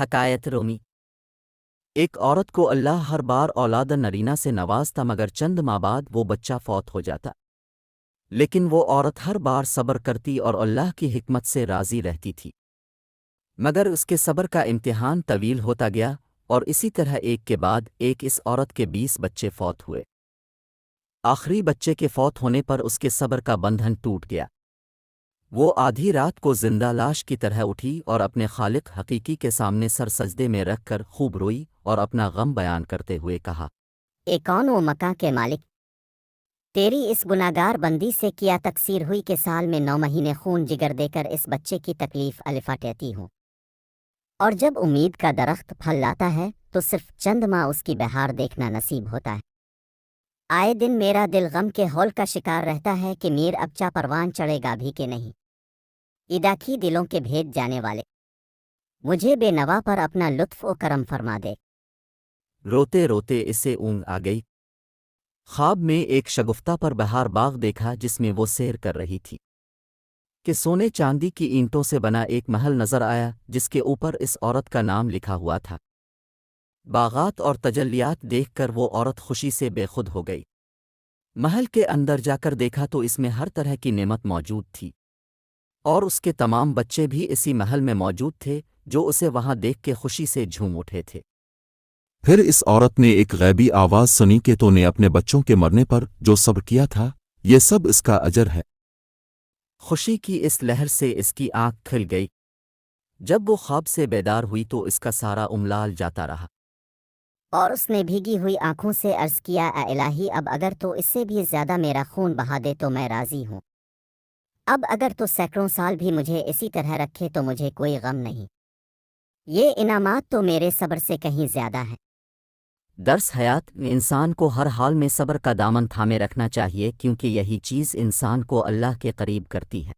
حکایت رومی ایک عورت کو اللہ ہر بار اولاد نرینہ سے نوازتا مگر چند ماہ بعد وہ بچہ فوت ہو جاتا، لیکن وہ عورت ہر بار صبر کرتی اور اللہ کی حکمت سے راضی رہتی تھی، مگر اس کے صبر کا امتحان طویل ہوتا گیا اور اسی طرح ایک کے بعد ایک اس عورت کے 20 بچے فوت ہوئے۔ آخری بچے کے فوت ہونے پر اس کے صبر کا بندھن ٹوٹ گیا۔ وہ آدھی رات کو زندہ لاش کی طرح اٹھی اور اپنے خالق حقیقی کے سامنے سر سجدے میں رکھ کر خوب روئی اور اپنا غم بیان کرتے ہوئے کہا، اے کون و مکاں کے مالک، تیری اس گناہگار بندی سے کیا تقصیر ہوئی کہ سال میں 9 مہینے خون جگر دے کر اس بچے کی تکلیف الفاٹتی ہوں، اور جب امید کا درخت پھل لاتا ہے تو صرف چند ماہ اس کی بہار دیکھنا نصیب ہوتا ہے۔ آئے دن میرا دل غم کے ہول کا شکار رہتا ہے کہ میر اب چا پروان چڑھے گا بھی کہ نہیں۔ اداکی دلوں کے بھید جانے والے، مجھے بے نوا پر اپنا لطف و کرم فرما دے۔ روتے روتے اسے اونگ آ گئی۔ خواب میں ایک شگفتہ پر بہار باغ دیکھا جس میں وہ سیر کر رہی تھی کہ سونے چاندی کی اینٹوں سے بنا ایک محل نظر آیا جس کے اوپر اس عورت کا نام لکھا ہوا تھا۔ باغات اور تجلیات دیکھ کر وہ عورت خوشی سے بے خود ہو گئی۔ محل کے اندر جا کر دیکھا تو اس میں ہر طرح کی نعمت موجود تھی، اور اس کے تمام بچے بھی اسی محل میں موجود تھے جو اسے وہاں دیکھ کے خوشی سے جھوم اٹھے تھے۔ پھر اس عورت نے ایک غیبی آواز سنی کہ تو نے اپنے بچوں کے مرنے پر جو صبر کیا تھا یہ سب اس کا اجر ہے۔ خوشی کی اس لہر سے اس کی آنکھ کھل گئی۔ جب وہ خواب سے بیدار ہوئی تو اس کا سارا املال جاتا رہا، اور اس نے بھیگی ہوئی آنکھوں سے عرض کیا، اے الہی، اب اگر تو اس سے بھی زیادہ میرا خون بہا دے تو میں راضی ہوں۔ اب اگر تو سینکڑوں سال بھی مجھے اسی طرح رکھے تو مجھے کوئی غم نہیں۔ یہ انعامات تو میرے صبر سے کہیں زیادہ ہیں۔ درس حیات میں انسان کو ہر حال میں صبر کا دامن تھامے رکھنا چاہیے، کیونکہ یہی چیز انسان کو اللہ کے قریب کرتی ہے۔